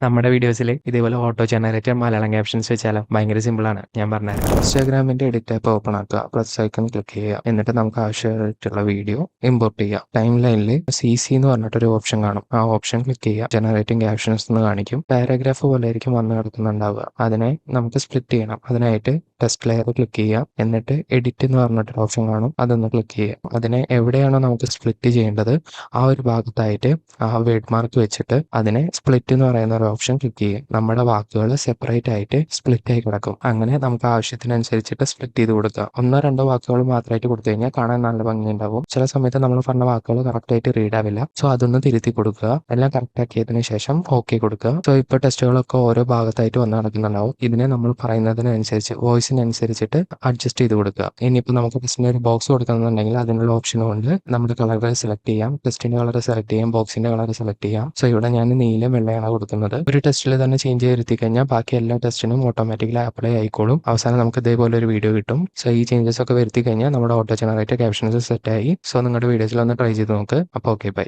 നമ്മുടെ വീഡിയോസിൽ ഇതേപോലെ ഓട്ടോ ജനറേറ്റർ മലയാളം ക്യാപ്ഷൻസ് വെച്ചാലും ഭയങ്കര സിമ്പിളാണ്. ഞാൻ പറഞ്ഞുതരാം. ഇൻസ്റ്റാഗ്രാമിന്റെ എഡിറ്റ് ആപ്പ് ഓപ്പൺ ആക്കുക, പ്ലസ് ഐക്കൺ ക്ലിക്ക് ചെയ്യുക, എന്നിട്ട് നമുക്ക് ആവശ്യമായിട്ടുള്ള വീഡിയോ ഇമ്പോർട്ട് ചെയ്യുക. ടൈം ലൈനിൽ CC എന്ന് പറഞ്ഞിട്ടൊരു ഓപ്ഷൻ കാണും. ആ ഓപ്ഷൻ ക്ലിക്ക് ചെയ്യുക. ജനറേറ്റിംഗ് ക്യാപ്ഷൻസ് എന്ന് കാണിക്കും. പാരഗ്രാഫ് പോലെ ആയിരിക്കും വന്ന് കിടക്കുന്നുണ്ടാവുക. അതിനെ നമുക്ക് സ്പ്ലിറ്റ് ചെയ്യണം. അതിനായിട്ട് ടെക്സ്റ്റ് ലെയർ ക്ലിക്ക് ചെയ്യുക. എന്നിട്ട് എഡിറ്റ് എന്ന് പറഞ്ഞിട്ടൊരു ഓപ്ഷൻ കാണും. അതൊന്ന് ക്ലിക്ക് ചെയ്യുക. അതിനെ എവിടെയാണോ നമുക്ക് സ്പ്ലിറ്റ് ചെയ്യേണ്ടത് ആ ഒരു ഭാഗത്തായിട്ട് ആ വേർഡ് മാർക്ക് വെച്ചിട്ട് അതിനെ സ്പ്ലിറ്റ് എന്ന് പറയുന്ന ഒരു ഓപ്ഷൻ ക്ലിക്ക് ചെയ്യും. നമ്മുടെ വാക്കുകൾ സെപ്പറേറ്റ് ആയിട്ട് സ്പ്ലിറ്റ് ആയി കിടക്കും. അങ്ങനെ നമുക്ക് ആവശ്യത്തിനനുസരിച്ചിട്ട് സ്പ്ലിറ്റ് ചെയ്ത് കൊടുക്കുക. ഒന്നോ രണ്ടോ വാക്കുകൾ മാത്രമായിട്ട് കൊടുത്തു കഴിഞ്ഞാൽ കാണാൻ നല്ല ഭംഗി ഉണ്ടാവും. ചില സമയത്ത് നമ്മൾ പറഞ്ഞ വാക്കുകൾ കറക്റ്റ് ആയിട്ട് റീഡ് ആവില്ല. സോ അതൊന്ന് തിരുത്തി കൊടുക്കുക. എല്ലാം കറക്റ്റ് ആക്കിയതിനു ശേഷം ഓക്കെ കൊടുക്കുക. സോ ഇപ്പോൾ ടെസ്റ്റുകളൊക്കെ ഓരോ ഭാഗത്തായിട്ട് വന്ന് നടക്കുന്നുണ്ടാവും. ഇതിനെ നമ്മൾ പറയുന്നതിനനുസരിച്ച് വോയിസിനനുസരിച്ചിട്ട് അഡ്ജസ്റ്റ് ചെയ്ത് കൊടുക്കുക. ഇനിയിപ്പോൾ നമുക്ക് ടെസ്റ്റിന് ഒരു ബോക്സ് കൊടുക്കണമെന്നുണ്ടെങ്കിൽ അതിനുള്ള ഓപ്ഷനും ഉണ്ട്. നമ്മുടെ കളർ സെലക്ട് ചെയ്യാം, ടെസ്റ്റിന്റെ കളർ സെലക്ട് ചെയ്യാം, ബോക്സിന്റെ കളർ സെലക്ട് ചെയ്യാം. സോ ഇവിടെ ഞാൻ നീലം വെള്ളയാണ് കൊടുക്കുന്നത്. ഒരു ടെസ്റ്റിൽ തന്നെ ചേഞ്ച് ചെയ്തിരുത്തി കഴിഞ്ഞാൽ ബാക്കി എല്ലാ ടെസ്റ്റിനും ഓട്ടോമാറ്റിക്കലി അപ്ലൈ ആയിക്കോളും. അവസാനം നമുക്ക് ഇതേപോലെ ഒരു വീഡിയോ കിട്ടും. സോ ഈ ചേഞ്ചസ് ഒക്കെ വരുത്തി കഴിഞ്ഞാൽ നമ്മുടെ ഓട്ടോ ജനറേറ്റർ ക്യാപ്ഷൻസ് സെറ്റ് ആയി. സോ നിങ്ങളുടെ വീഡിയോസിൽ ഒന്ന് ട്രൈ ചെയ്ത് നോക്ക്. അപ്പോൾ ഓക്കെ, ബൈ.